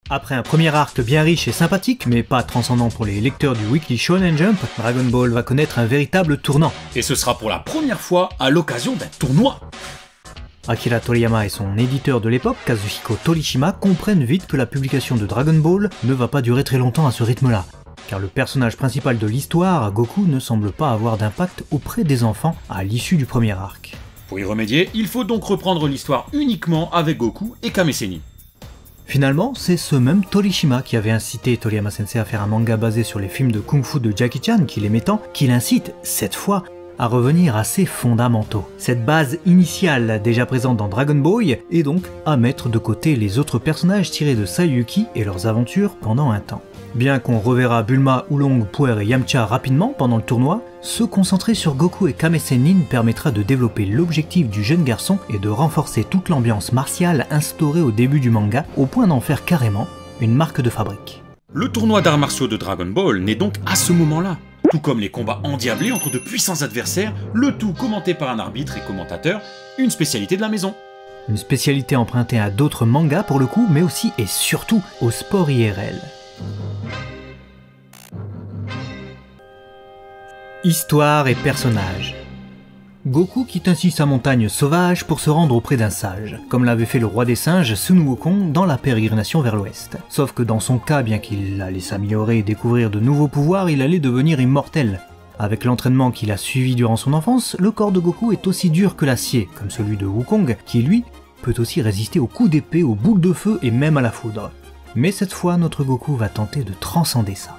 Après un premier arc bien riche et sympathique, mais pas transcendant pour les lecteurs du Weekly Shonen Jump, Dragon Ball va connaître un véritable tournant. Et ce sera pour la première fois à l'occasion d'un tournoi. Akira Toriyama et son éditeur de l'époque, Kazuhiko Torishima, comprennent vite que la publication de Dragon Ball ne va pas durer très longtemps à ce rythme-là, car le personnage principal de l'histoire, Goku, ne semble pas avoir d'impact auprès des enfants à l'issue du premier arc. Pour y remédier, il faut donc reprendre l'histoire uniquement avec Goku et Kame Sennin. Finalement, c'est ce même Torishima qui avait incité Toriyama Sensei à faire un manga basé sur les films de Kung-Fu de Jackie Chan qu'il aimait tant, qui l'incite, cette fois, à revenir à ses fondamentaux. Cette base initiale déjà présente dans Dragon Ball, et donc à mettre de côté les autres personnages tirés de Saiyuki et leurs aventures pendant un temps. Bien qu'on reverra Bulma, Oolong, Puer et Yamcha rapidement pendant le tournoi, se concentrer sur Goku et Kame Sennin permettra de développer l'objectif du jeune garçon et de renforcer toute l'ambiance martiale instaurée au début du manga, au point d'en faire carrément une marque de fabrique. Le tournoi d'arts martiaux de Dragon Ball naît donc à ce moment-là, tout comme les combats endiablés entre de puissants adversaires, le tout commenté par un arbitre et commentateur, une spécialité de la maison. Une spécialité empruntée à d'autres mangas pour le coup, mais aussi et surtout au sport IRL. Histoire et personnages. Goku quitte ainsi sa montagne sauvage pour se rendre auprès d'un sage, comme l'avait fait le roi des singes Sun Wukong dans la pérégrination vers l'ouest. Sauf que dans son cas, bien qu'il allait s'améliorer et découvrir de nouveaux pouvoirs, il allait devenir immortel. Avec l'entraînement qu'il a suivi durant son enfance, le corps de Goku est aussi dur que l'acier, comme celui de Wukong, qui lui, peut aussi résister aux coups d'épée, aux boules de feu et même à la foudre. Mais cette fois, notre Goku va tenter de transcender ça.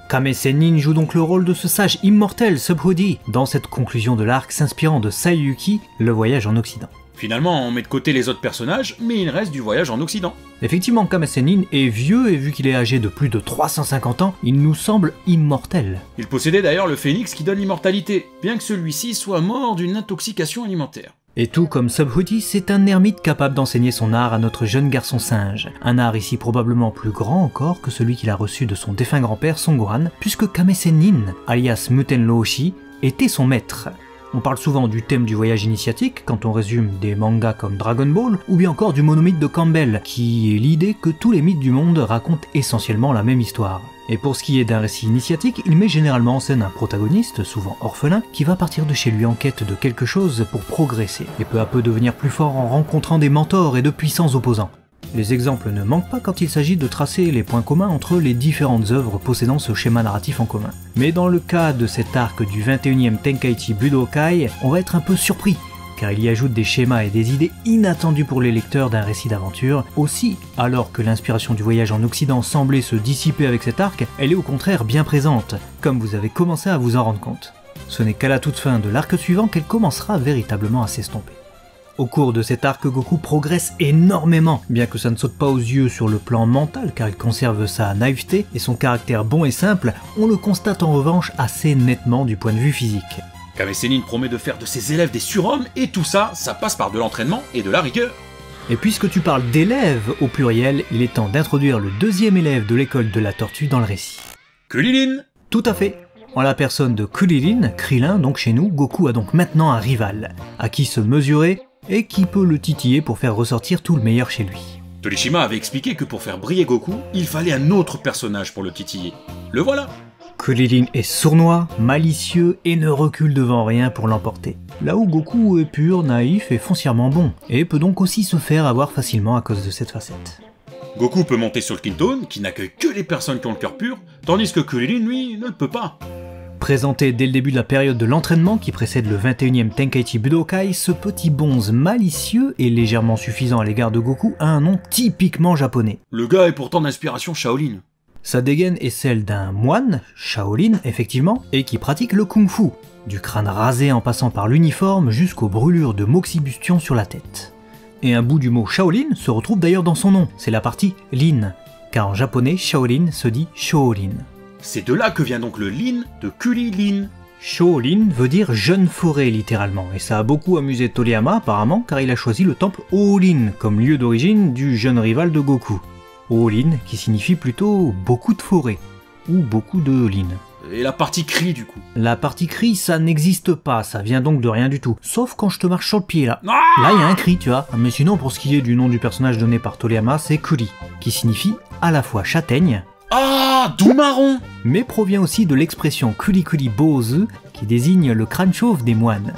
Kame Sennin joue donc le rôle de ce sage immortel Subhuti dans cette conclusion de l'arc s'inspirant de Saiyuki, le voyage en Occident. Finalement, on met de côté les autres personnages, mais il reste du voyage en Occident. Effectivement, Kame Sennin est vieux et vu qu'il est âgé de plus de 350 ans, il nous semble immortel. Il possédait d'ailleurs le phénix qui donne l'immortalité, bien que celui-ci soit mort d'une intoxication alimentaire. Et tout comme Subhuti, c'est un ermite capable d'enseigner son art à notre jeune garçon singe. Un art ici probablement plus grand encore que celui qu'il a reçu de son défunt grand-père Son Gohan, puisque Kame Sennin, alias Muten Roshi, était son maître. On parle souvent du thème du voyage initiatique quand on résume des mangas comme Dragon Ball, ou bien encore du monomythe de Campbell, qui est l'idée que tous les mythes du monde racontent essentiellement la même histoire. Et pour ce qui est d'un récit initiatique, il met généralement en scène un protagoniste, souvent orphelin, qui va partir de chez lui en quête de quelque chose pour progresser, et peu à peu devenir plus fort en rencontrant des mentors et de puissants opposants. Les exemples ne manquent pas quand il s'agit de tracer les points communs entre les différentes œuvres possédant ce schéma narratif en commun. Mais dans le cas de cet arc du 21e Tenkaichi Budokai, on va être un peu surpris, car il y ajoute des schémas et des idées inattendues pour les lecteurs d'un récit d'aventure. Aussi, alors que l'inspiration du voyage en Occident semblait se dissiper avec cet arc, elle est au contraire bien présente, comme vous avez commencé à vous en rendre compte. Ce n'est qu'à la toute fin de l'arc suivant qu'elle commencera véritablement à s'estomper. Au cours de cet arc, Goku progresse énormément, bien que ça ne saute pas aux yeux sur le plan mental car il conserve sa naïveté et son caractère bon et simple, on le constate en revanche assez nettement du point de vue physique. Kame Sennin promet de faire de ses élèves des surhommes et tout ça, ça passe par de l'entraînement et de la rigueur. Et puisque tu parles d'élèves au pluriel, il est temps d'introduire le deuxième élève de l'école de la tortue dans le récit. Krillin. Tout à fait. En la personne de Krillin, donc chez nous, Goku a donc maintenant un rival, à qui se mesurer et qui peut le titiller pour faire ressortir tout le meilleur chez lui. Torishima avait expliqué que pour faire briller Goku, il fallait un autre personnage pour le titiller. Le voilà. Krillin est sournois, malicieux et ne recule devant rien pour l'emporter. Là où Goku est pur, naïf et foncièrement bon, et peut donc aussi se faire avoir facilement à cause de cette facette. Goku peut monter sur le Quinton, qui n'accueille que les personnes qui ont le cœur pur, tandis que Krillin, lui, ne le peut pas. Présenté dès le début de la période de l'entraînement qui précède le 21e Tenkaichi Budokai, ce petit bonze malicieux et légèrement suffisant à l'égard de Goku a un nom typiquement japonais. Le gars est pourtant d'inspiration Shaolin. Sa dégaine est celle d'un moine, Shaolin effectivement, et qui pratique le kung-fu, du crâne rasé en passant par l'uniforme jusqu'aux brûlures de moxibustion sur la tête. Et un bout du mot Shaolin se retrouve d'ailleurs dans son nom, c'est la partie Lin, car en japonais Shaolin se dit Shaolin. C'est de là que vient donc le Lin de Krillin. Shaolin veut dire jeune forêt littéralement, et ça a beaucoup amusé Toriyama apparemment car il a choisi le temple Oolin comme lieu d'origine du jeune rival de Goku. Oolin qui signifie plutôt beaucoup de forêt, ou beaucoup de lin. Et la partie cri du coup? La partie cri, ça n'existe pas, ça vient donc de rien du tout. Sauf quand je te marche sur le pied là. Ah Là, il y a un cri, tu vois. Mais sinon, pour ce qui est du nom du personnage donné par Toriyama, c'est Kuri, qui signifie à la fois châtaigne, Ah, d'où marron? mais provient aussi de l'expression Kuri Kuri Bozu, qui désigne le crâne chauve des moines.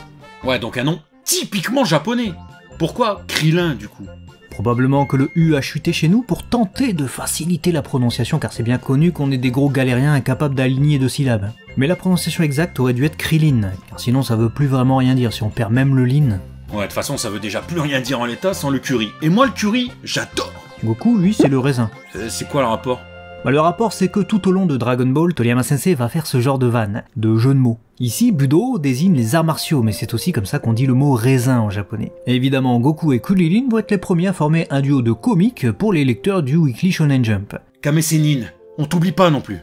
Ouais, donc un nom typiquement japonais. Pourquoi Krillin du coup? Probablement que le U a chuté chez nous pour tenter de faciliter la prononciation, car c'est bien connu qu'on est des gros galériens incapables d'aligner deux syllabes. Mais la prononciation exacte aurait dû être Krillin, car sinon ça veut plus vraiment rien dire si on perd même le lin. Ouais, de toute façon, ça veut déjà plus rien dire en l'état sans le curry. Et moi, le curry, j'adore. Goku, lui, c'est le raisin. C'est quoi le rapport? Le rapport, c'est que tout au long de Dragon Ball, Toriyama Sensei va faire ce genre de vanne, de jeu de mots. Ici, Budo désigne les arts martiaux, mais c'est aussi comme ça qu'on dit le mot raisin en japonais. Et évidemment, Goku et Krillin vont être les premiers à former un duo de comiques pour les lecteurs du Weekly Shonen Jump. Kame Sennin, on t'oublie pas non plus.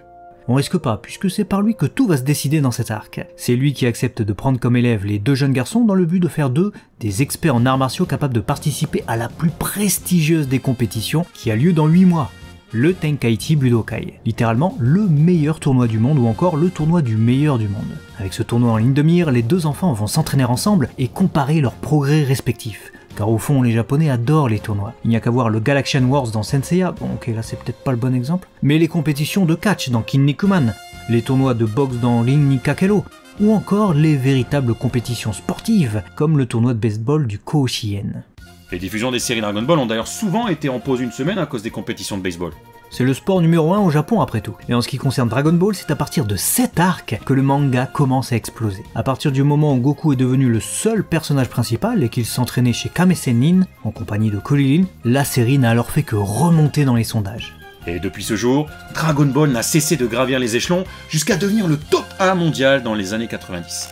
On risque pas, puisque c'est par lui que tout va se décider dans cet arc. C'est lui qui accepte de prendre comme élèves les deux jeunes garçons dans le but de faire d'eux des experts en arts martiaux capables de participer à la plus prestigieuse des compétitions qui a lieu dans 8 mois. Le Tenkaichi Budokai, littéralement le meilleur tournoi du monde ou encore le tournoi du meilleur du monde. Avec ce tournoi en ligne de mire, les deux enfants vont s'entraîner ensemble et comparer leurs progrès respectifs. Car au fond, les Japonais adorent les tournois. Il n'y a qu'à voir le Galaxian Wars dans Senseiya, bon ok là c'est peut-être pas le bon exemple, mais les compétitions de catch dans Kinnikuman, les tournois de boxe dans Rin Nikakero, ou encore les véritables compétitions sportives, comme le tournoi de baseball du Koshien. Les diffusions des séries Dragon Ball ont d'ailleurs souvent été en pause une semaine à cause des compétitions de baseball. C'est le sport numéro 1 au Japon après tout. Et en ce qui concerne Dragon Ball, c'est à partir de cet arc que le manga commence à exploser. À partir du moment où Goku est devenu le seul personnage principal et qu'il s'entraînait chez Kame Sennin, en compagnie de Krillin, la série n'a alors fait que remonter dans les sondages. Et depuis ce jour, Dragon Ball n'a cessé de gravir les échelons jusqu'à devenir le top 1 mondial dans les années 90.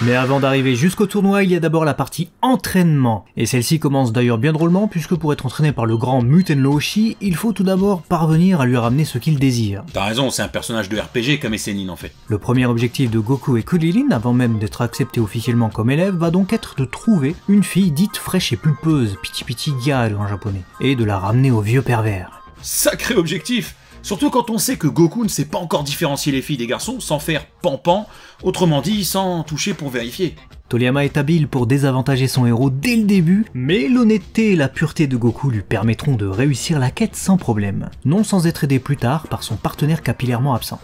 Mais avant d'arriver jusqu'au tournoi, il y a d'abord la partie entraînement. Et celle-ci commence d'ailleurs bien drôlement, puisque pour être entraîné par le grand Muten Roshi, il faut tout d'abord parvenir à lui ramener ce qu'il désire. T'as raison, c'est un personnage de RPG Kame Sennin en fait. Le premier objectif de Goku et Krillin, avant même d'être accepté officiellement comme élève, va donc être de trouver une fille dite fraîche et pulpeuse, Pichi Pichi Gyal en japonais, et de la ramener au vieux pervers. Sacré objectif! Surtout quand on sait que Goku ne sait pas encore différencier les filles des garçons sans faire pan-pan, autrement dit sans toucher pour vérifier. Toriyama est habile pour désavantager son héros dès le début, mais l'honnêteté et la pureté de Goku lui permettront de réussir la quête sans problème, non sans être aidé plus tard par son partenaire capillairement absent.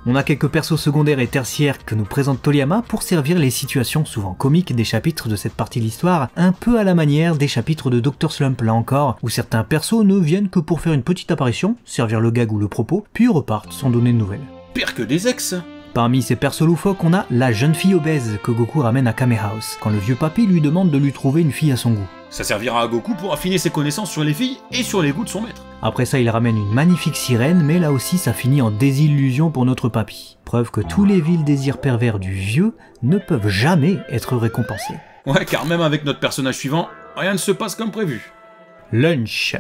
On a quelques persos secondaires et tertiaires que nous présente Toriyama pour servir les situations souvent comiques des chapitres de cette partie de l'histoire, un peu à la manière des chapitres de Dr. Slump là encore, où certains persos ne viennent que pour faire une petite apparition, servir le gag ou le propos, puis repartent sans donner de nouvelles. Pire que des ex. Parmi ces persos loufoques, on a la jeune fille obèse que Goku ramène à Kame House, quand le vieux papy lui demande de lui trouver une fille à son goût. Ça servira à Goku pour affiner ses connaissances sur les filles et sur les goûts de son maître. Après ça, il ramène une magnifique sirène, mais là aussi ça finit en désillusion pour notre papy. Preuve que tous les vils désirs pervers du vieux ne peuvent jamais être récompensés. Ouais, car même avec notre personnage suivant, rien ne se passe comme prévu. Lunch.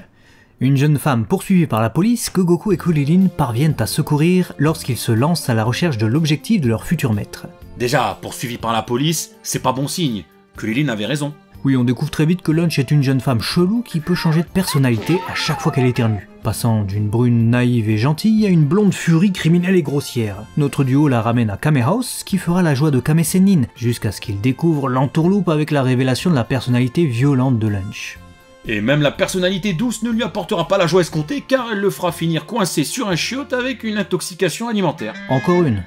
Une jeune femme poursuivie par la police que Goku et Krillin parviennent à secourir lorsqu'ils se lancent à la recherche de l'objectif de leur futur maître. Déjà, poursuivi par la police, c'est pas bon signe. Krillin avait raison. Oui, on découvre très vite que Lunch est une jeune femme chelou qui peut changer de personnalité à chaque fois qu'elle éternue, passant d'une brune naïve et gentille à une blonde furie criminelle et grossière. Notre duo la ramène à Kame House, qui fera la joie de Kame Sennin, jusqu'à ce qu'il découvre l'entourloupe avec la révélation de la personnalité violente de Lunch. Et même la personnalité douce ne lui apportera pas la joie escomptée car elle le fera finir coincé sur un chiotte avec une intoxication alimentaire. Encore une.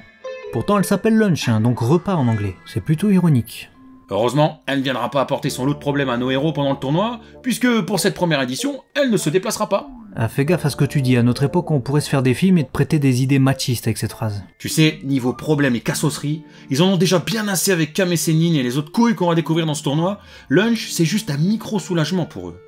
Pourtant elle s'appelle Lunch, donc repas en anglais, c'est plutôt ironique. Heureusement, elle ne viendra pas apporter son lot de problèmes à nos héros pendant le tournoi, puisque pour cette première édition, elle ne se déplacera pas. Ah, fais gaffe à ce que tu dis, à notre époque on pourrait se faire des films et te prêter des idées machistes avec cette phrase. Tu sais, niveau problèmes et cassosseries, ils en ont déjà bien assez avec Kame Sennin et les autres couilles qu'on va découvrir dans ce tournoi. Lunch, c'est juste un micro-soulagement pour eux.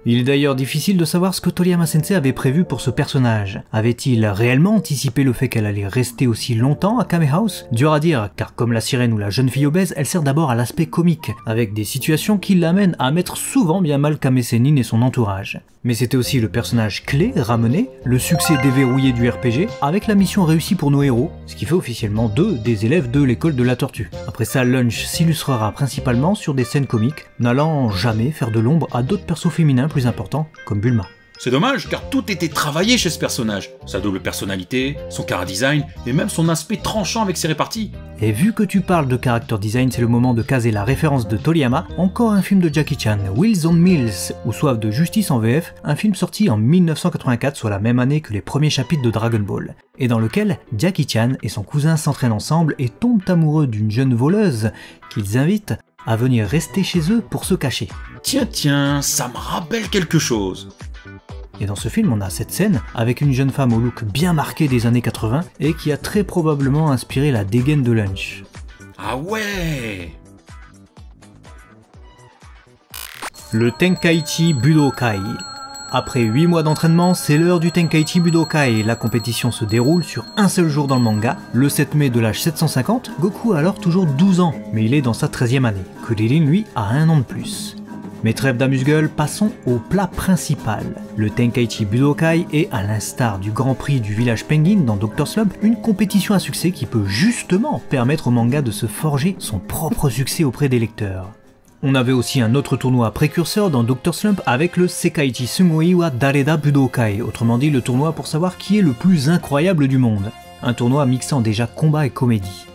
Il est d'ailleurs difficile de savoir ce que Toriyama Sensei avait prévu pour ce personnage. Avait-il réellement anticipé le fait qu'elle allait rester aussi longtemps à Kame House? Dur à dire, car comme la sirène ou la jeune fille obèse, elle sert d'abord à l'aspect comique, avec des situations qui l'amènent à mettre souvent bien mal Kame Sennin et son entourage. Mais c'était aussi le personnage clé ramené, le succès déverrouillé du RPG, avec la mission réussie pour nos héros, ce qui fait officiellement d'eux des élèves de l'école de la tortue. Après ça, Lunch s'illustrera principalement sur des scènes comiques, n'allant jamais faire de l'ombre à d'autres persos féminins plus importants, comme Bulma. C'est dommage car tout était travaillé chez ce personnage. Sa double personnalité, son chara-design et même son aspect tranchant avec ses réparties. Et vu que tu parles de character design, c'est le moment de caser la référence de Toriyama, encore un film de Jackie Chan, Wheels on Mills, ou Soif de justice en VF, un film sorti en 1984, soit la même année que les premiers chapitres de Dragon Ball, et dans lequel Jackie Chan et son cousin s'entraînent ensemble et tombent amoureux d'une jeune voleuse qu'ils invitent à venir rester chez eux pour se cacher. Tiens, ça me rappelle quelque chose. Et dans ce film, on a cette scène avec une jeune femme au look bien marqué des années 80 et qui a très probablement inspiré la dégaine de Lunch. Ah ouais! Le Tenkaichi Budokai. Après 8 mois d'entraînement, c'est l'heure du Tenkaichi Budokai. La compétition se déroule sur un seul jour dans le manga. Le 7 mai de l'âge 750, Goku a alors toujours 12 ans, mais il est dans sa 13e année. Krillin, lui, a 1 an de plus. Mais trêve d'amuse-gueule, passons au plat principal. Le Tenkaichi Budokai est, à l'instar du Grand Prix du village Penguin dans Dr. Slump, une compétition à succès qui peut justement permettre au manga de se forger son propre succès auprès des lecteurs. On avait aussi un autre tournoi précurseur dans Dr. Slump avec le Sekaiichi Sugoi wa Dareda Budokai, autrement dit le tournoi pour savoir qui est le plus incroyable du monde. Un tournoi mixant déjà combat et comédie.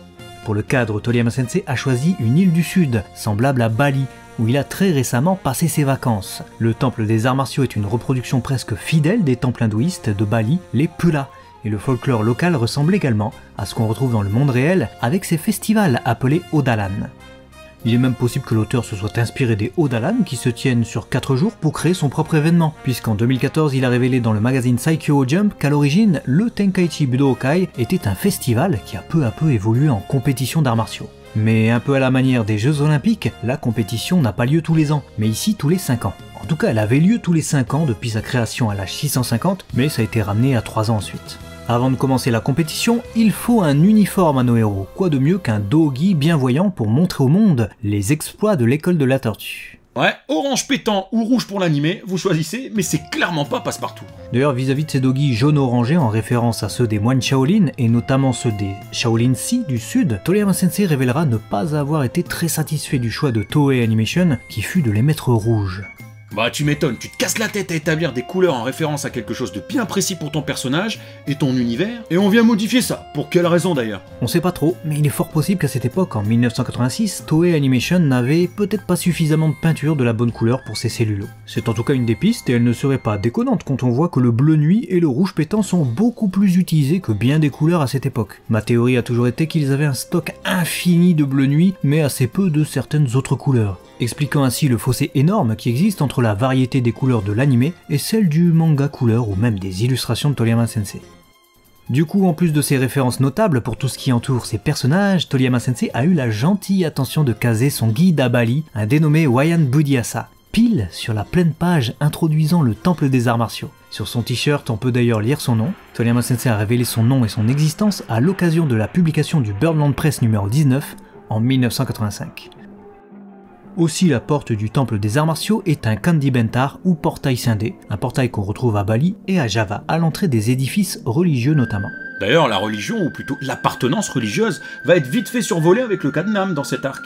Pour le cadre, Toriyama Sensei a choisi une île du sud, semblable à Bali, où il a très récemment passé ses vacances. Le temple des arts martiaux est une reproduction presque fidèle des temples hindouistes de Bali, les Pula, et le folklore local ressemble également à ce qu'on retrouve dans le monde réel avec ses festivals appelés Odalan. Il est même possible que l'auteur se soit inspiré des Odalan qui se tiennent sur 4 jours pour créer son propre événement, puisqu'en 2014 il a révélé dans le magazine Saikyo Jump qu'à l'origine, le Tenkaichi Budokai était un festival qui a peu à peu évolué en compétition d'arts martiaux. Mais un peu à la manière des Jeux Olympiques, la compétition n'a pas lieu tous les ans, mais ici tous les 5 ans. En tout cas, elle avait lieu tous les 5 ans depuis sa création à l'âge 650, mais ça a été ramené à 3 ans ensuite. Avant de commencer la compétition, il faut un uniforme à nos héros. Quoi de mieux qu'un dogi bienvoyant pour montrer au monde les exploits de l'école de la tortue. Ouais, orange pétant ou rouge pour l'animé, vous choisissez, mais c'est clairement pas Passepartout. D'ailleurs, vis-à-vis de ces dogis jaune-orangé en référence à ceux des moines Shaolin, et notamment ceux des Shaolin-Si du sud, Toriyama Sensei révélera ne pas avoir été très satisfait du choix de Toei Animation, qui fut de les mettre rouges. Bah tu m'étonnes, tu te casses la tête à établir des couleurs en référence à quelque chose de bien précis pour ton personnage et ton univers, et on vient modifier ça. Pour quelle raison d'ailleurs? On sait pas trop, mais il est fort possible qu'à cette époque, en 1986, Toei Animation n'avait peut-être pas suffisamment de peinture de la bonne couleur pour ses cellulos. C'est en tout cas une des pistes, et elle ne serait pas déconnante quand on voit que le bleu nuit et le rouge pétant sont beaucoup plus utilisés que bien des couleurs à cette époque. Ma théorie a toujours été qu'ils avaient un stock infini de bleu nuit, mais assez peu de certaines autres couleurs, expliquant ainsi le fossé énorme qui existe entre la variété des couleurs de l'anime et celle du manga couleur ou même des illustrations de Toriyama Sensei. Du coup, en plus de ces références notables pour tout ce qui entoure ses personnages, Toriyama Sensei a eu la gentille attention de caser son guide à Bali, un dénommé Wayan Budiasa, pile sur la pleine page introduisant le temple des arts martiaux. Sur son t-shirt, on peut d'ailleurs lire son nom. Toriyama Sensei a révélé son nom et son existence à l'occasion de la publication du Birdland Press numéro 19 en 1985. Aussi, la porte du temple des arts martiaux est un Kandi Bentar ou portail scindé, un portail qu'on retrouve à Bali et à Java, à l'entrée des édifices religieux notamment. D'ailleurs, la religion, ou plutôt l'appartenance religieuse, va être vite fait survolée avec le cas de Nam dans cet arc.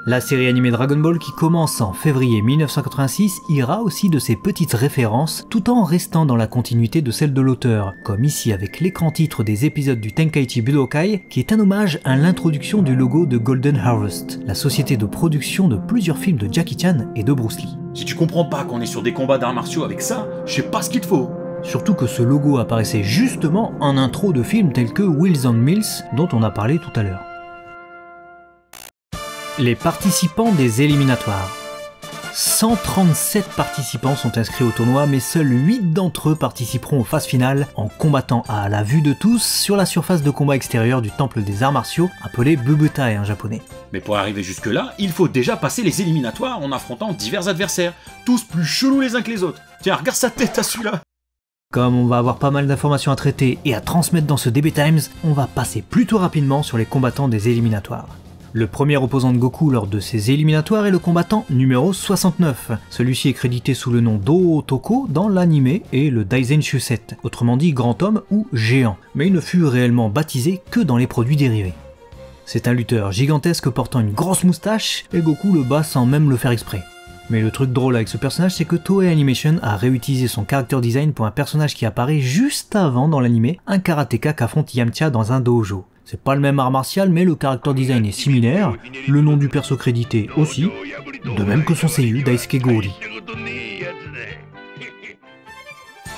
La série animée Dragon Ball qui commence en février 1986 ira aussi de ses petites références tout en restant dans la continuité de celle de l'auteur, comme ici avec l'écran titre des épisodes du Tenkaichi Budokai qui est un hommage à l'introduction du logo de Golden Harvest, la société de production de plusieurs films de Jackie Chan et de Bruce Lee. Si tu comprends pas qu'on est sur des combats d'arts martiaux avec ça, je sais pas ce qu'il te faut. Surtout que ce logo apparaissait justement en intro de films tels que Wheels on Mills dont on a parlé tout à l'heure. Les participants des éliminatoires. 137 participants sont inscrits au tournoi, mais seuls 8 d'entre eux participeront aux phases finales en combattant à la vue de tous sur la surface de combat extérieure du temple des arts martiaux, appelé Bubutai en japonais. Mais pour arriver jusque là, il faut déjà passer les éliminatoires en affrontant divers adversaires, tous plus chelous les uns que les autres. Tiens, regarde sa tête à celui-là. Comme on va avoir pas mal d'informations à traiter et à transmettre dans ce DB Times, on va passer plutôt rapidement sur les combattants des éliminatoires. Le premier opposant de Goku lors de ces éliminatoires est le combattant numéro 69. Celui-ci est crédité sous le nom d'O Otoko dans l'anime et le Daizen Shuset, autrement dit grand homme ou géant, mais il ne fut réellement baptisé que dans les produits dérivés. C'est un lutteur gigantesque portant une grosse moustache et Goku le bat sans même le faire exprès. Mais le truc drôle avec ce personnage, c'est que Toei Animation a réutilisé son character design pour un personnage qui apparaît juste avant dans l'anime, un karatéka qu'affronte Yamcha dans un dojo. C'est pas le même art martial, mais le character design est similaire, le nom du perso crédité aussi, de même que son seiyuu Daisuke Gori.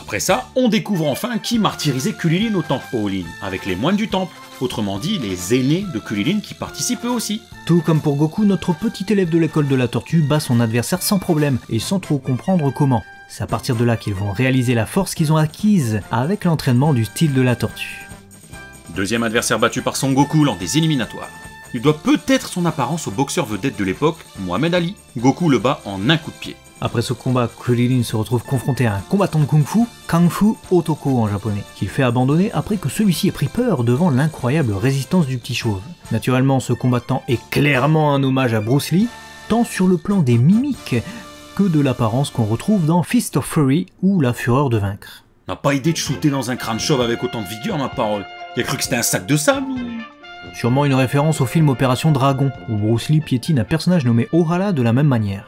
Après ça, on découvre enfin qui martyrisait Kulilin au temple Ōlin, avec les moines du temple, autrement dit les aînés de Kulilin qui participent eux aussi. Tout comme pour Goku, notre petit élève de l'école de la tortue bat son adversaire sans problème, et sans trop comprendre comment. C'est à partir de là qu'ils vont réaliser la force qu'ils ont acquise avec l'entraînement du style de la tortue. Deuxième adversaire battu par Son Goku lors des éliminatoires. Il doit peut-être son apparence au boxeur vedette de l'époque, Mohamed Ali. Goku le bat en un coup de pied. Après ce combat, Kulilin se retrouve confronté à un combattant de kung-fu, Kung-Fu Otoko en japonais, qu'il fait abandonner après que celui-ci ait pris peur devant l'incroyable résistance du petit chauve. Naturellement, ce combattant est clairement un hommage à Bruce Lee, tant sur le plan des mimiques que de l'apparence qu'on retrouve dans Fist of Fury ou La Fureur de vaincre. On n'a pas idée de shooter dans un crâne chauve avec autant de vigueur, ma parole. Il a cru que c'était un sac de sable ou... Sûrement une référence au film Opération Dragon, où Bruce Lee piétine un personnage nommé Ohara de la même manière.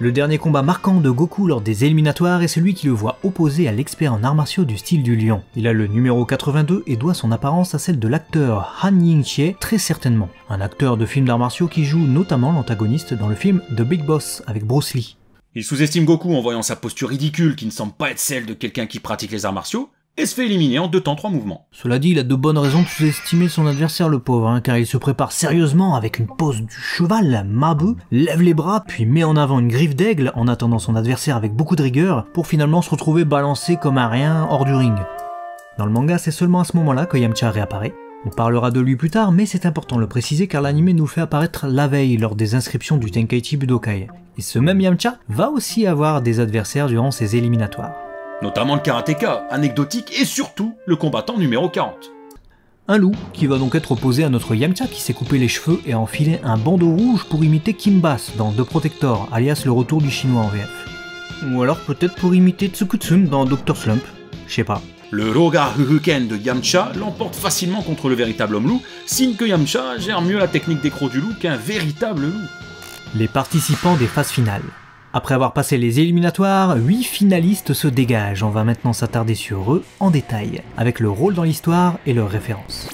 Le dernier combat marquant de Goku lors des éliminatoires est celui qui le voit opposé à l'expert en arts martiaux du style du lion. Il a le numéro 82 et doit son apparence à celle de l'acteur Han Ying-chie, très certainement. Un acteur de films d'arts martiaux qui joue notamment l'antagoniste dans le film The Big Boss avec Bruce Lee. Il sous-estime Goku en voyant sa posture ridicule qui ne semble pas être celle de quelqu'un qui pratique les arts martiaux, et se fait éliminer en 2 temps 3 mouvements. Cela dit, il a de bonnes raisons de sous-estimer son adversaire le pauvre, car il se prépare sérieusement avec une pose du cheval, Mabu, lève les bras, puis met en avant une griffe d'aigle en attendant son adversaire avec beaucoup de rigueur, pour finalement se retrouver balancé comme un rien hors du ring. Dans le manga, c'est seulement à ce moment-là que Yamcha réapparaît. On parlera de lui plus tard, mais c'est important de le préciser car l'anime nous le fait apparaître la veille lors des inscriptions du Tenkaichi Budokai. Et ce même Yamcha va aussi avoir des adversaires durant ses éliminatoires. Notamment le karatéka, anecdotique et surtout le combattant numéro 40. Un loup qui va donc être opposé à notre Yamcha qui s'est coupé les cheveux et a enfilé un bandeau rouge pour imiter Kim Bass dans The Protector, alias le retour du chinois en VF. Ou alors peut-être pour imiter Tsukutsun dans Dr Slump, je sais pas. Le Roga Huruken de Yamcha l'emporte facilement contre le véritable homme loup, signe que Yamcha gère mieux la technique des crocs du loup qu'un véritable loup. Les participants des phases finales. Après avoir passé les éliminatoires, 8 finalistes se dégagent. On va maintenant s'attarder sur eux en détail, avec leur rôle dans l'histoire et leurs références.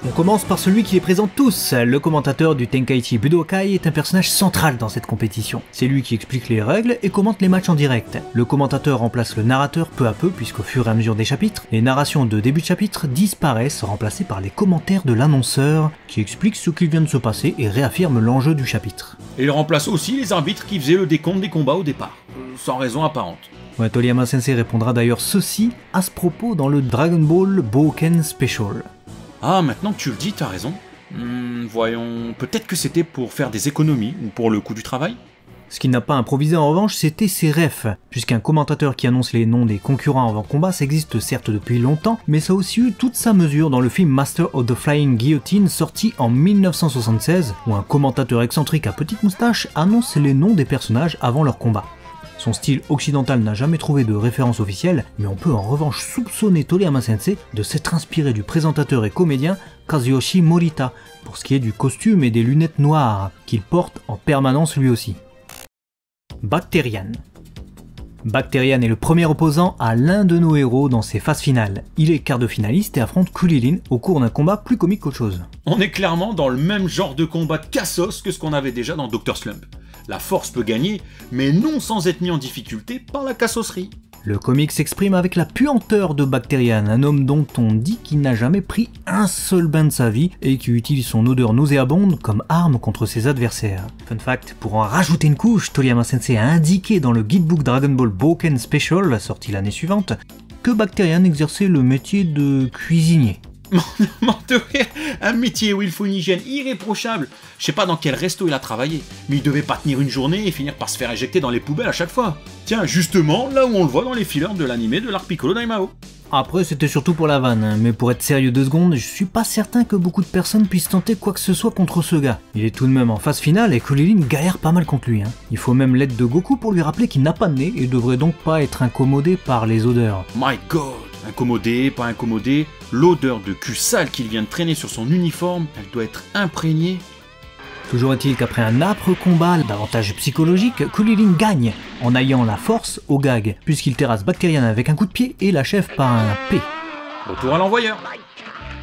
On commence par celui qui les présente tous. Le commentateur du Tenkaichi Budokai est un personnage central dans cette compétition. C'est lui qui explique les règles et commente les matchs en direct. Le commentateur remplace le narrateur peu à peu puisqu'au fur et à mesure des chapitres, les narrations de début de chapitre disparaissent remplacées par les commentaires de l'annonceur qui explique ce qui vient de se passer et réaffirme l'enjeu du chapitre. Et il remplace aussi les arbitres qui faisaient le décompte des combats au départ, sans raison apparente. Ouais, Toriyama Sensei répondra d'ailleurs ceci à ce propos dans le Dragon Ball Boken Special. Ah, maintenant que tu le dis, t'as raison. Voyons, peut-être que c'était pour faire des économies, ou pour le coût du travail. Ce qu'il n'a pas improvisé en revanche, c'était ses refs, puisqu'un commentateur qui annonce les noms des concurrents avant combat, ça existe certes depuis longtemps, mais ça a aussi eu toute sa mesure dans le film Master of the Flying Guillotine sorti en 1976, où un commentateur excentrique à petite moustache annonce les noms des personnages avant leur combat. Son style occidental n'a jamais trouvé de référence officielle, mais on peut en revanche soupçonner Toriyama Sensei de s'être inspiré du présentateur et comédien Kazuyoshi Morita, pour ce qui est du costume et des lunettes noires, qu'il porte en permanence lui aussi. Bacterian. Bacterian est le premier opposant à l'un de nos héros dans ses phases finales. Il est quart de finaliste et affronte Kulilin au cours d'un combat plus comique qu'autre chose. On est clairement dans le même genre de combat de cassos que ce qu'on avait déjà dans Dr Slump. La force peut gagner, mais non sans être mis en difficulté par la cassosserie. Le comique s'exprime avec la puanteur de Bacterian, un homme dont on dit qu'il n'a jamais pris un seul bain de sa vie et qui utilise son odeur nauséabonde comme arme contre ses adversaires. Fun fact, pour en rajouter une couche, Toriyama Sensei a indiqué dans le guidebook Dragon Ball Boken Special, sorti l'année suivante, que Bacterian exerçait le métier de cuisinier. Menteur, un métier où il faut une hygiène irréprochable. Je sais pas dans quel resto il a travaillé, mais il devait pas tenir une journée et finir par se faire éjecter dans les poubelles à chaque fois. Tiens, justement, là où on le voit dans les fillers de l'animé de l'arc Piccolo Daimao. Après, c'était surtout pour la vanne, mais pour être sérieux 2 secondes, je suis pas certain que beaucoup de personnes puissent tenter quoi que ce soit contre ce gars. Il est tout de même en phase finale et Kulilin galère pas mal contre lui. Il faut même l'aide de Goku pour lui rappeler qu'il n'a pas de nez et devrait donc pas être incommodé par les odeurs. My God, Incommodé, pas incommodé, l'odeur de cul sale qu'il vient de traîner sur son uniforme, elle doit être imprégnée. Toujours est-il qu'après un âpre combat, davantage psychologique, Kulilin gagne, en alliant la force au gag, puisqu'il terrasse Bacterian avec un coup de pied et l'achève par un P. Retour à l'envoyeur.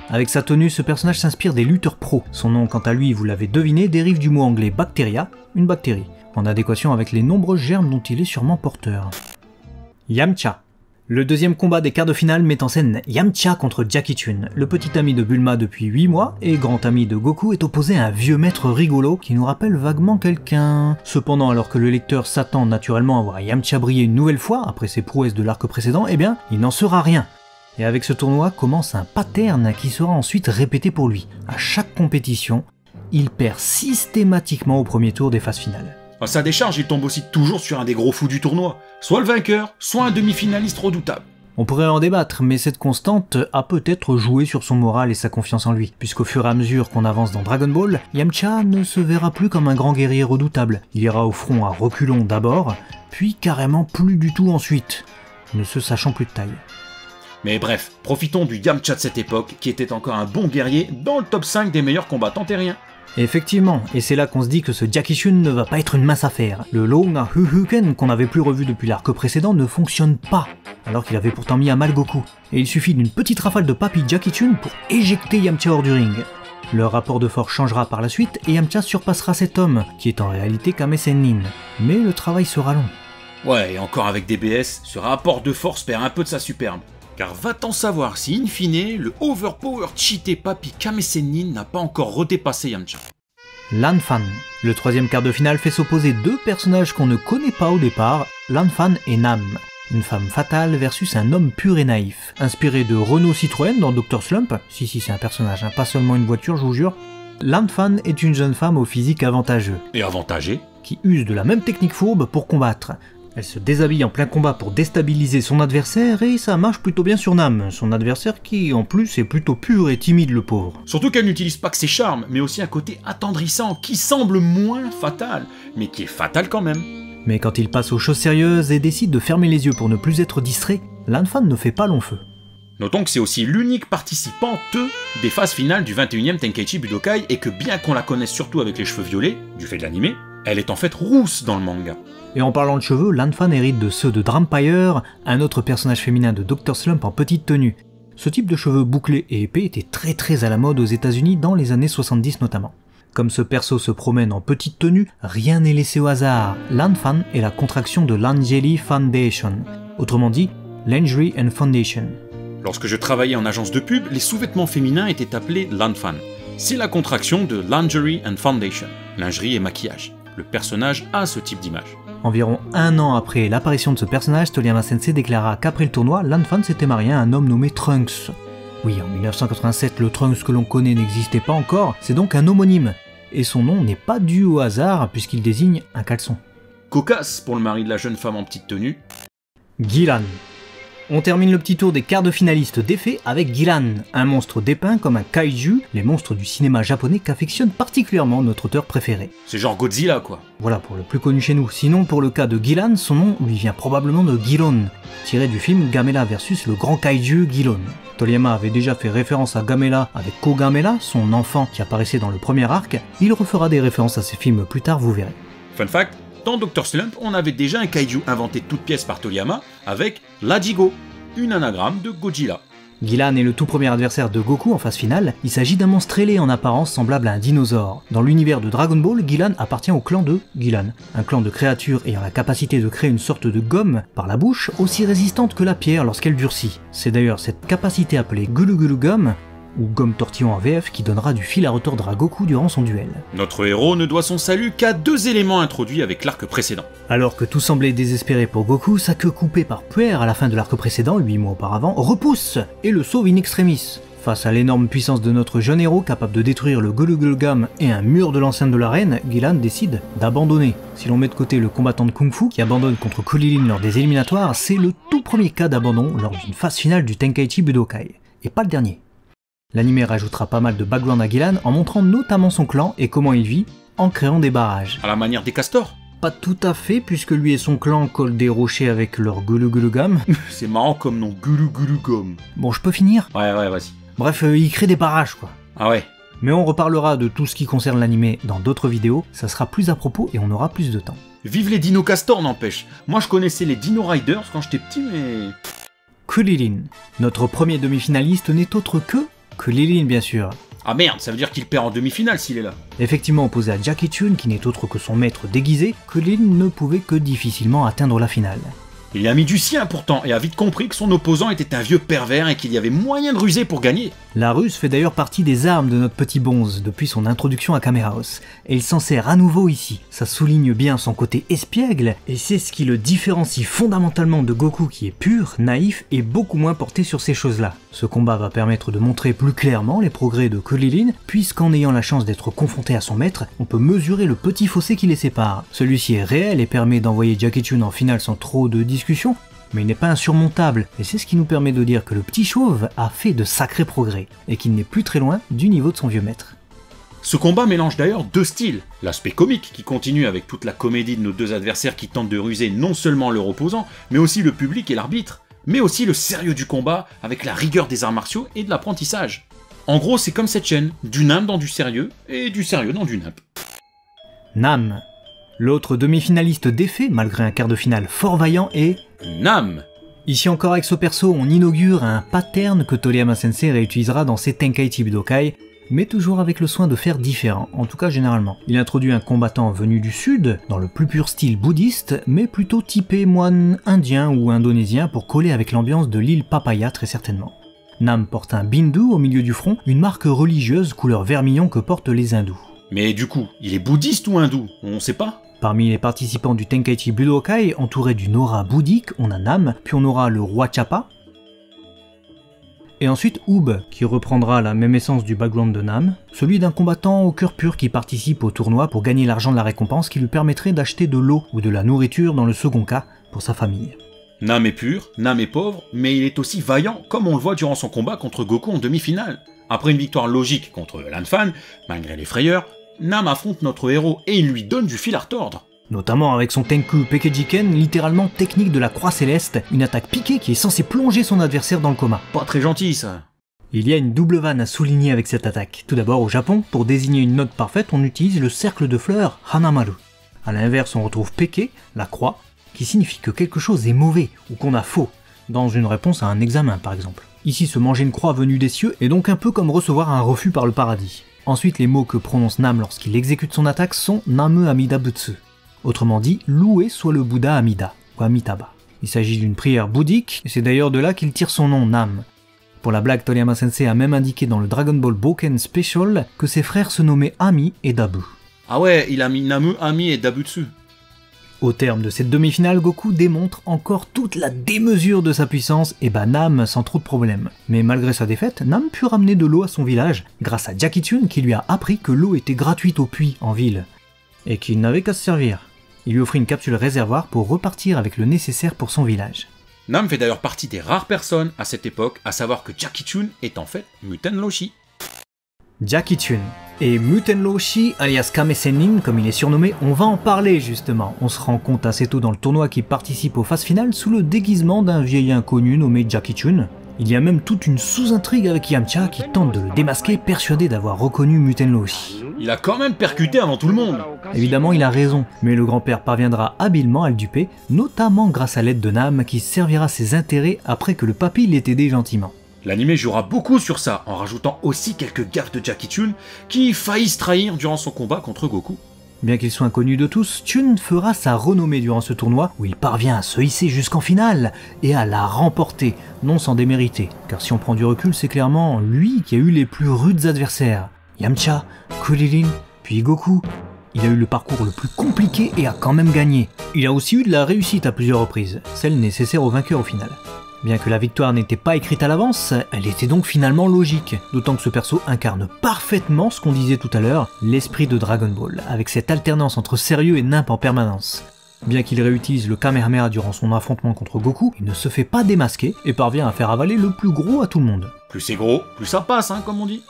Avec sa tenue, ce personnage s'inspire des lutteurs pros. Son nom, quant à lui, vous l'avez deviné, dérive du mot anglais bacteria, une bactérie, en adéquation avec les nombreux germes dont il est sûrement porteur. Yamcha. Le deuxième combat des quarts de finale met en scène Yamcha contre Jackie Chun. Le petit ami de Bulma depuis 8 mois et grand ami de Goku est opposé à un vieux maître rigolo qui nous rappelle vaguement quelqu'un. Cependant, alors que le lecteur s'attend naturellement à voir Yamcha briller une nouvelle fois après ses prouesses de l'arc précédent, eh bien, il n'en sera rien. Et avec ce tournoi commence un pattern qui sera ensuite répété pour lui. À chaque compétition, il perd systématiquement au premier tour des phases finales. À sa décharge, il tombe aussi toujours sur un des gros fous du tournoi. Soit le vainqueur, soit un demi-finaliste redoutable. On pourrait en débattre, mais cette constante a peut-être joué sur son moral et sa confiance en lui, puisqu'au fur et à mesure qu'on avance dans Dragon Ball, Yamcha ne se verra plus comme un grand guerrier redoutable. Il ira au front à reculons d'abord, puis carrément plus du tout ensuite, ne se sachant plus de taille. Mais bref, profitons du Yamcha de cette époque, qui était encore un bon guerrier dans le top 5 des meilleurs combattants terriens. Effectivement, et c'est là qu'on se dit que ce Jackie Chun ne va pas être une mince affaire. Le Longa Huhuken qu'on n'avait plus revu depuis l'arc précédent ne fonctionne pas, alors qu'il avait pourtant mis à mal Goku. Et il suffit d'une petite rafale de Papy Jackie Chun pour éjecter Yamcha hors du ring. Leur rapport de force changera par la suite et Yamcha surpassera cet homme, qui est en réalité Kame Sennin. Mais le travail sera long. Ouais, et encore avec DBS, ce rapport de force perd un peu de sa superbe. Car va-t-on savoir si, in fine, le overpower cheaté Papy Kame Sennin n'a pas encore redépassé Yamcha. Lan Fan. Le troisième quart de finale fait s'opposer deux personnages qu'on ne connaît pas au départ, Lan Fan et Nam. Une femme fatale versus un homme pur et naïf. Inspiré de Renault Citroën dans Dr Slump, si c'est un personnage, pas seulement une voiture, je vous jure, Lan Fan est une jeune femme au physique avantageux. Et avantagé, qui use de la même technique fourbe pour combattre. Elle se déshabille en plein combat pour déstabiliser son adversaire et ça marche plutôt bien sur Nam, son adversaire qui en plus est plutôt pur et timide le pauvre. Surtout qu'elle n'utilise pas que ses charmes, mais aussi un côté attendrissant qui semble moins fatal, mais qui est fatal quand même. Mais quand il passe aux choses sérieuses et décide de fermer les yeux pour ne plus être distrait, Lan Fan ne fait pas long feu. Notons que c'est aussi l'unique participante des phases finales du 21e Tenkaichi Budokai et que bien qu'on la connaisse surtout avec les cheveux violets, du fait de l'anime, elle est en fait rousse dans le manga. Et en parlant de cheveux, Lan Fan hérite de ceux de Drampire, un autre personnage féminin de Dr Slump en petite tenue. Ce type de cheveux bouclés et épais était très à la mode aux États-Unis dans les années 70 notamment. Comme ce perso se promène en petite tenue, rien n'est laissé au hasard. Lan Fan est la contraction de Lingerie Foundation, autrement dit, Lingerie and Foundation. Lorsque je travaillais en agence de pub, les sous-vêtements féminins étaient appelés Lanfan. C'est la contraction de Lingerie and Foundation, lingerie et maquillage. Le personnage a ce type d'image. Environ un an après l'apparition de ce personnage, Toriyama Sensei déclara qu'après le tournoi, Lan Fan s'était marié à un homme nommé Trunks. Oui, en 1987, le Trunks que l'on connaît n'existait pas encore, c'est donc un homonyme. Et son nom n'est pas dû au hasard puisqu'il désigne un caleçon. Cocasse pour le mari de la jeune femme en petite tenue. Gilan. On termine le petit tour des quarts de finalistes défaits avec Gilan, un monstre dépeint comme un kaiju, les monstres du cinéma japonais qu'affectionne particulièrement notre auteur préféré. C'est genre Godzilla quoi. Voilà pour le plus connu chez nous. Sinon pour le cas de Gilan, son nom lui vient probablement de Gilon, tiré du film Gamera versus le grand kaiju Gilon. Toriyama avait déjà fait référence à Gamera avec Kogamera, son enfant qui apparaissait dans le premier arc, il refera des références à ces films plus tard, vous verrez. Fun fact, dans Dr Slump, on avait déjà un kaiju inventé de toutes pièces par Toriyama avec l'Adigo, une anagramme de Godzilla. Gilan est le tout premier adversaire de Goku en phase finale, il s'agit d'un monstre ailé en apparence semblable à un dinosaure. Dans l'univers de Dragon Ball, Gilan appartient au clan de Gilan, un clan de créatures ayant la capacité de créer une sorte de gomme par la bouche aussi résistante que la pierre lorsqu'elle durcit. C'est d'ailleurs cette capacité appelée Gulu Gulu Gum, ou gomme tortillon en VF, qui donnera du fil à retordre à Goku durant son duel. Notre héros ne doit son salut qu'à deux éléments introduits avec l'arc précédent. Alors que tout semblait désespéré pour Goku, sa queue coupée par Puer à la fin de l'arc précédent, 8 mois auparavant, repousse et le sauve in extremis. Face à l'énorme puissance de notre jeune héros capable de détruire le Gulu Gulu Gum et un mur de l'enceinte de l'arène, Gilan décide d'abandonner. Si l'on met de côté le combattant de Kung Fu qui abandonne contre Kulilin lors des éliminatoires, c'est le tout premier cas d'abandon lors d'une phase finale du Tenkaichi Budokai. Et pas le dernier. L'anime rajoutera pas mal de background à Gilan en montrant notamment son clan et comment il vit, en créant des barrages. À la manière des castors. pas tout à fait, puisque lui et son clan collent des rochers avec leur gulu-gulu-gum. C'est marrant comme nom, gulu-gulu-gum. Bon, je peux finir? Ouais, vas-y. Bref, il crée des barrages, quoi. Ah ouais. Mais on reparlera de tout ce qui concerne l'animé dans d'autres vidéos, ça sera plus à propos et on aura plus de temps. Vive les Dino Castors, n'empêche. Moi, je connaissais les Dino Riders quand j'étais petit, mais... Krillin. Notre premier demi-finaliste n'est autre que Krillin, bien sûr. Ah merde, ça veut dire qu'il perd en demi-finale s'il est là. Effectivement opposé à Jackie Chun, qui n'est autre que son maître déguisé, Krillin ne pouvait que difficilement atteindre la finale. Il y a mis du sien pourtant, et a vite compris que son opposant était un vieux pervers et qu'il y avait moyen de ruser pour gagner. La ruse fait d'ailleurs partie des armes de notre petit bonze depuis son introduction à Kamehaos, et il s'en sert à nouveau ici. Ça souligne bien son côté espiègle, et c'est ce qui le différencie fondamentalement de Goku qui est pur, naïf et beaucoup moins porté sur ces choses-là. Ce combat va permettre de montrer plus clairement les progrès de Krillin, puisqu'en ayant la chance d'être confronté à son maître, on peut mesurer le petit fossé qui les sépare. Celui-ci est réel et permet d'envoyer Jackie Chun en finale sans trop de discussion, mais il n'est pas insurmontable, et c'est ce qui nous permet de dire que le petit chauve a fait de sacrés progrès, et qu'il n'est plus très loin du niveau de son vieux maître. Ce combat mélange d'ailleurs deux styles, l'aspect comique qui continue avec toute la comédie de nos deux adversaires qui tentent de ruser non seulement leur opposant, mais aussi le public et l'arbitre, mais aussi le sérieux du combat avec la rigueur des arts martiaux et de l'apprentissage. En gros, c'est comme cette chaîne, du NAM dans du sérieux, et du sérieux dans du NAP. Nam. L'autre demi-finaliste défait, malgré un quart de finale fort vaillant, est... NAM. Ici encore avec ce perso, on inaugure un pattern que Toriyama Sensei réutilisera dans ses Tenkaichi Budokai, mais toujours avec le soin de faire différent, en tout cas généralement. Il introduit un combattant venu du sud, dans le plus pur style bouddhiste, mais plutôt typé moine indien ou indonésien pour coller avec l'ambiance de l'île Papaya très certainement. Nam porte un bindu au milieu du front, une marque religieuse couleur vermillon que portent les hindous. Mais du coup, il est bouddhiste ou hindou? On sait pas. Parmi les participants du Tenkaichi Budokai, entouré d'une aura bouddhique, on a Nam, puis on aura le roi Chappa, et ensuite Ub, qui reprendra la même essence du background de Nam, celui d'un combattant au cœur pur qui participe au tournoi pour gagner l'argent de la récompense qui lui permettrait d'acheter de l'eau ou de la nourriture dans le second cas pour sa famille. Nam est pur, Nam est pauvre, mais il est aussi vaillant, comme on le voit durant son combat contre Goku en demi-finale. Après une victoire logique contre Lanfan, malgré les frayeurs, Nam affronte notre héros et il lui donne du fil à retordre. Notamment avec son Tenku Pekejiken, littéralement technique de la croix céleste, une attaque piquée qui est censée plonger son adversaire dans le coma. Pas très gentil ça. Il y a une double vanne à souligner avec cette attaque. Tout d'abord au Japon, pour désigner une note parfaite, on utilise le cercle de fleurs Hanamaru. A l'inverse, on retrouve Peke, la croix, qui signifie que quelque chose est mauvais ou qu'on a faux, dans une réponse à un examen par exemple. Ici, se manger une croix venue des cieux est donc un peu comme recevoir un refus par le paradis. Ensuite, les mots que prononce Nam lorsqu'il exécute son attaque sont Namu Amida Butsu. Autrement dit, loué soit le Bouddha Amida, ou Amitabha. Il s'agit d'une prière bouddhique, et c'est d'ailleurs de là qu'il tire son nom, Nam. Pour la blague, Toriyama Sensei a même indiqué dans le Dragon Ball Boken Special que ses frères se nommaient Ami et Dabu. Ah ouais, il a mis Namu, Ami et Dabutsu. Au terme de cette demi-finale, Goku démontre encore toute la démesure de sa puissance et bat Nam sans trop de problèmes. Mais malgré sa défaite, Nam put ramener de l'eau à son village, grâce à Jackie Chun qui lui a appris que l'eau était gratuite au puits en ville, et qu'il n'avait qu'à se servir. Il lui offrit une capsule réservoir pour repartir avec le nécessaire pour son village. Nam fait d'ailleurs partie des rares personnes à cette époque à savoir que Jackie Chun est en fait Muten Roshi. Jackie Chun. Et Muten Roshi, alias Kame Sennin, comme il est surnommé, on va en parler justement. On se rend compte assez tôt dans le tournoi qu'il participe aux phases finales sous le déguisement d'un vieil inconnu nommé Jackie Chun. Il y a même toute une sous-intrigue avec Yamcha qui tente de le démasquer, persuadé d'avoir reconnu Muten Roshi. Il a quand même percuté avant tout le monde. Évidemment, il a raison, mais le grand-père parviendra habilement à le duper, notamment grâce à l'aide de Nam qui servira ses intérêts après que le papy l'ait aidé gentiment. L'anime jouera beaucoup sur ça, en rajoutant aussi quelques gaffes de Jackie Chun qui faillit se trahir durant son combat contre Goku. Bien qu'il soit inconnu de tous, Chun fera sa renommée durant ce tournoi où il parvient à se hisser jusqu'en finale et à la remporter, non sans démériter, car si on prend du recul, c'est clairement lui qui a eu les plus rudes adversaires. Yamcha, Krillin, puis Goku. Il a eu le parcours le plus compliqué et a quand même gagné. Il a aussi eu de la réussite à plusieurs reprises, celle nécessaire au vainqueur au final. Bien que la victoire n'était pas écrite à l'avance, elle était donc finalement logique, d'autant que ce perso incarne parfaitement ce qu'on disait tout à l'heure, l'esprit de Dragon Ball, avec cette alternance entre sérieux et nimp en permanence. Bien qu'il réutilise le Kamehameha durant son affrontement contre Goku, il ne se fait pas démasquer et parvient à faire avaler le plus gros à tout le monde. Plus c'est gros, plus ça passe, comme on dit.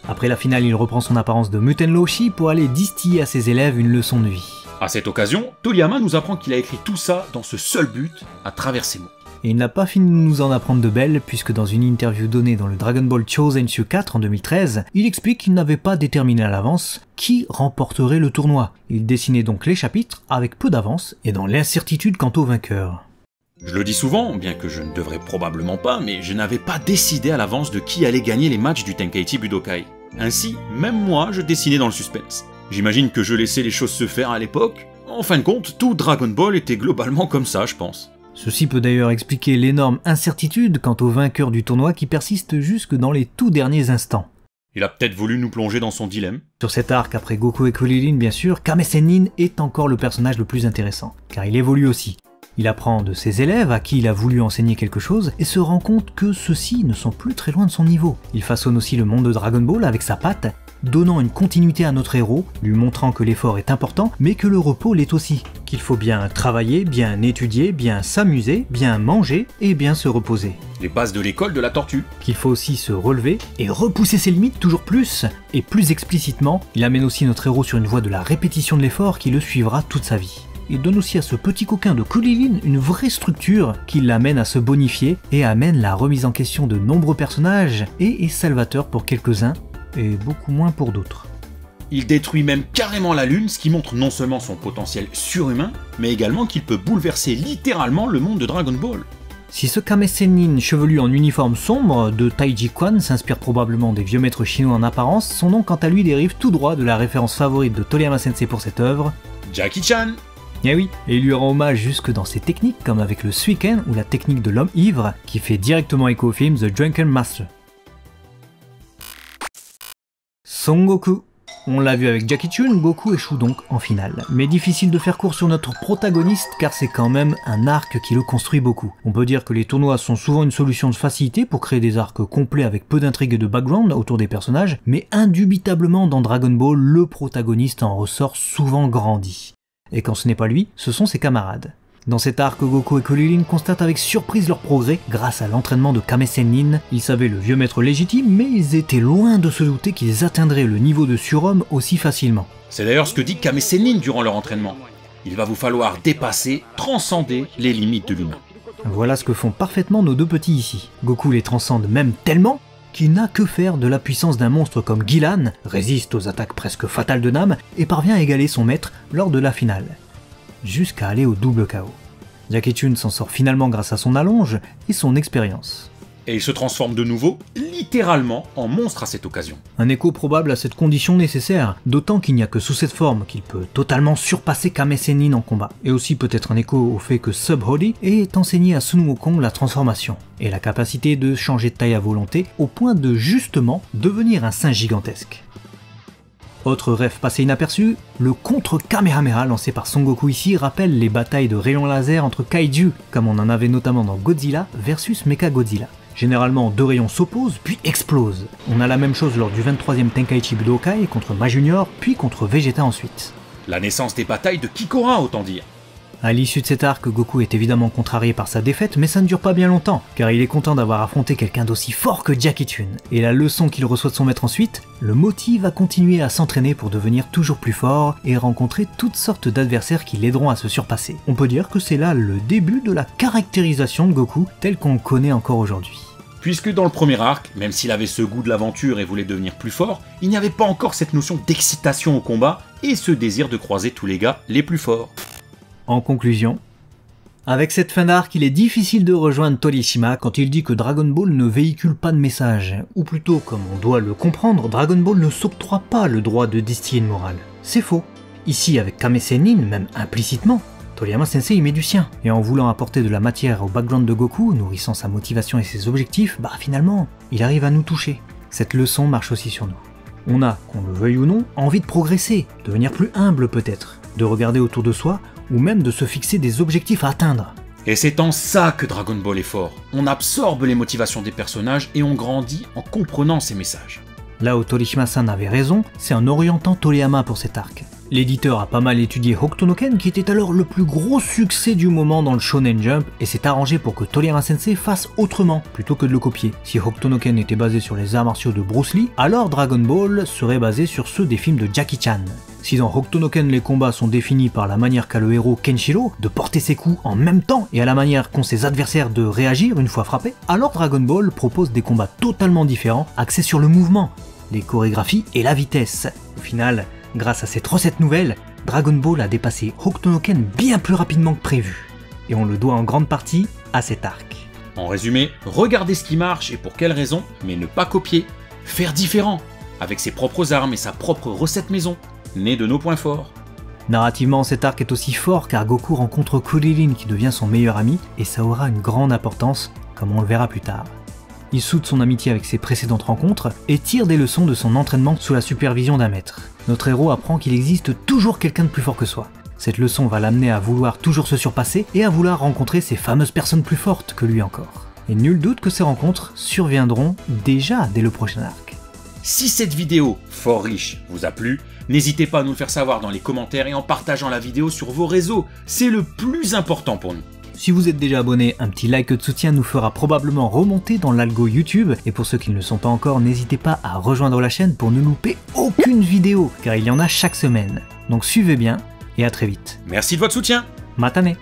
Après la finale, il reprend son apparence de Muten Roshi pour aller distiller à ses élèves une leçon de vie. À cette occasion, Toriyama nous apprend qu'il a écrit tout ça dans ce seul but, à travers ses mots. Et il n'a pas fini de nous en apprendre de belles, puisque dans une interview donnée dans le Dragon Ball Chosenshu 4 en 2013, il explique qu'il n'avait pas déterminé à l'avance qui remporterait le tournoi. Il dessinait donc les chapitres avec peu d'avance et dans l'incertitude quant au vainqueur. Je le dis souvent, bien que je ne devrais probablement pas, mais je n'avais pas décidé à l'avance de qui allait gagner les matchs du Tenkaichi Budokai. Ainsi, même moi, je dessinais dans le suspense. J'imagine que je laissais les choses se faire à l'époque. En fin de compte, tout Dragon Ball était globalement comme ça, je pense. Ceci peut d'ailleurs expliquer l'énorme incertitude quant au vainqueur du tournoi qui persiste jusque dans les tout derniers instants. Il a peut-être voulu nous plonger dans son dilemme. Sur cet arc, après Goku et Krillin bien sûr, Kame Sennin est encore le personnage le plus intéressant, car il évolue aussi. Il apprend de ses élèves à qui il a voulu enseigner quelque chose et se rend compte que ceux-ci ne sont plus très loin de son niveau. Il façonne aussi le monde de Dragon Ball avec sa patte, donnant une continuité à notre héros, lui montrant que l'effort est important, mais que le repos l'est aussi. Qu'il faut bien travailler, bien étudier, bien s'amuser, bien manger et bien se reposer. Les bases de l'école de la tortue. Qu'il faut aussi se relever et repousser ses limites toujours plus. Et plus explicitement, il amène aussi notre héros sur une voie de la répétition de l'effort qui le suivra toute sa vie. Il donne aussi à ce petit coquin de Krillin une vraie structure qui l'amène à se bonifier et amène la remise en question de nombreux personnages et est salvateur pour quelques-uns et beaucoup moins pour d'autres. Il détruit même carrément la Lune, ce qui montre non seulement son potentiel surhumain, mais également qu'il peut bouleverser littéralement le monde de Dragon Ball. Si ce Kame Sennin chevelu en uniforme sombre de Taiji Quan s'inspire probablement des vieux maîtres chinois en apparence, son nom quant à lui dérive tout droit de la référence favorite de Toriyama Sensei pour cette œuvre, Jackie Chan. Eh oui, et il lui rend hommage jusque dans ses techniques comme avec le Suiken ou la technique de l'homme ivre qui fait directement écho au film The Drunken Master. Son Goku. On l'a vu avec Jackie Chun, Goku échoue donc en finale. Mais difficile de faire court sur notre protagoniste car c'est quand même un arc qui le construit beaucoup. On peut dire que les tournois sont souvent une solution de facilité pour créer des arcs complets avec peu d'intrigue et de background autour des personnages, mais indubitablement dans Dragon Ball, le protagoniste en ressort souvent grandi. Et quand ce n'est pas lui, ce sont ses camarades. Dans cet arc, Goku et Krillin constatent avec surprise leur progrès grâce à l'entraînement de Kame Sennin. Ils savaient le vieux maître légitime, mais ils étaient loin de se douter qu'ils atteindraient le niveau de surhomme aussi facilement. C'est d'ailleurs ce que dit Kame Sennin durant leur entraînement. Il va vous falloir dépasser, transcender les limites de l'humain. Voilà ce que font parfaitement nos deux petits ici. Goku les transcende même tellement qu'il n'a que faire de la puissance d'un monstre comme Gilan, résiste aux attaques presque fatales de Nam et parvient à égaler son maître lors de la finale. Jusqu'à aller au double KO. Jackie Chun s'en sort finalement grâce à son allonge et son expérience. Et il se transforme de nouveau, littéralement, en monstre à cette occasion. Un écho probable à cette condition nécessaire, d'autant qu'il n'y a que sous cette forme qu'il peut totalement surpasser Kame Sennin en combat. Et aussi peut-être un écho au fait que Sub-Hody ait enseigné à Sun Wukong la transformation, et la capacité de changer de taille à volonté au point de justement devenir un singe gigantesque. Autre rêve passé inaperçu, le contre-Kamehameha lancé par Son Goku ici rappelle les batailles de rayons laser entre kaiju, comme on en avait notamment dans Godzilla versus Mechagodzilla. Généralement, deux rayons s'opposent puis explosent. On a la même chose lors du 23e Tenkaichi Budokai contre Ma Junior, puis contre Vegeta ensuite. La naissance des batailles de Kikorin, autant dire. À l'issue de cet arc, Goku est évidemment contrarié par sa défaite, mais ça ne dure pas bien longtemps, car il est content d'avoir affronté quelqu'un d'aussi fort que Jackie Chun. Et la leçon qu'il reçoit de son maître ensuite le motive à continuer à s'entraîner pour devenir toujours plus fort et rencontrer toutes sortes d'adversaires qui l'aideront à se surpasser. On peut dire que c'est là le début de la caractérisation de Goku tel qu'on le connaît encore aujourd'hui. Puisque dans le premier arc, même s'il avait ce goût de l'aventure et voulait devenir plus fort, il n'y avait pas encore cette notion d'excitation au combat et ce désir de croiser tous les gars les plus forts. En conclusion, avec cette fin d'arc, il est difficile de rejoindre Torishima quand il dit que Dragon Ball ne véhicule pas de message, ou plutôt, comme on doit le comprendre, Dragon Ball ne s'octroie pas le droit de distiller une morale. C'est faux. Ici, avec Kame Sennin, même implicitement, Toriyama Sensei y met du sien, et en voulant apporter de la matière au background de Goku, nourrissant sa motivation et ses objectifs, finalement, il arrive à nous toucher. Cette leçon marche aussi sur nous. On a, qu'on le veuille ou non, envie de progresser, devenir plus humble peut-être, de regarder autour de soi, ou même de se fixer des objectifs à atteindre. Et c'est en ça que Dragon Ball est fort. On absorbe les motivations des personnages et on grandit en comprenant ces messages. Là où Torishima-san avait raison, c'est en orientant Toriyama pour cet arc. L'éditeur a pas mal étudié Hokuto no Ken qui était alors le plus gros succès du moment dans le Shonen Jump et s'est arrangé pour que Toriyama Sensei fasse autrement plutôt que de le copier. Si Hokuto no Ken était basé sur les arts martiaux de Bruce Lee, alors Dragon Ball serait basé sur ceux des films de Jackie Chan. Si dans Hokuto no Ken les combats sont définis par la manière qu'a le héros Kenshiro de porter ses coups en même temps et à la manière qu'ont ses adversaires de réagir une fois frappés, alors Dragon Ball propose des combats totalement différents axés sur le mouvement, les chorégraphies et la vitesse. Au final, grâce à cette recette nouvelle, Dragon Ball a dépassé Hokuto no Ken bien plus rapidement que prévu. Et on le doit en grande partie à cet arc. En résumé, regardez ce qui marche et pour quelles raisons, mais ne pas copier. Faire différent, avec ses propres armes et sa propre recette maison, née de nos points forts. Narrativement, cet arc est aussi fort car Goku rencontre Kuririn qui devient son meilleur ami et ça aura une grande importance, comme on le verra plus tard. Il soude son amitié avec ses précédentes rencontres et tire des leçons de son entraînement sous la supervision d'un maître. Notre héros apprend qu'il existe toujours quelqu'un de plus fort que soi. Cette leçon va l'amener à vouloir toujours se surpasser et à vouloir rencontrer ces fameuses personnes plus fortes que lui encore. Et nul doute que ces rencontres surviendront déjà dès le prochain arc. Si cette vidéo, fort riche, vous a plu, n'hésitez pas à nous le faire savoir dans les commentaires et en partageant la vidéo sur vos réseaux, c'est le plus important pour nous. Si vous êtes déjà abonné, un petit like de soutien nous fera probablement remonter dans l'algo YouTube. Et pour ceux qui ne le sont pas encore, n'hésitez pas à rejoindre la chaîne pour ne louper aucune vidéo, car il y en a chaque semaine. Donc suivez bien et à très vite. Merci de votre soutien. Matane.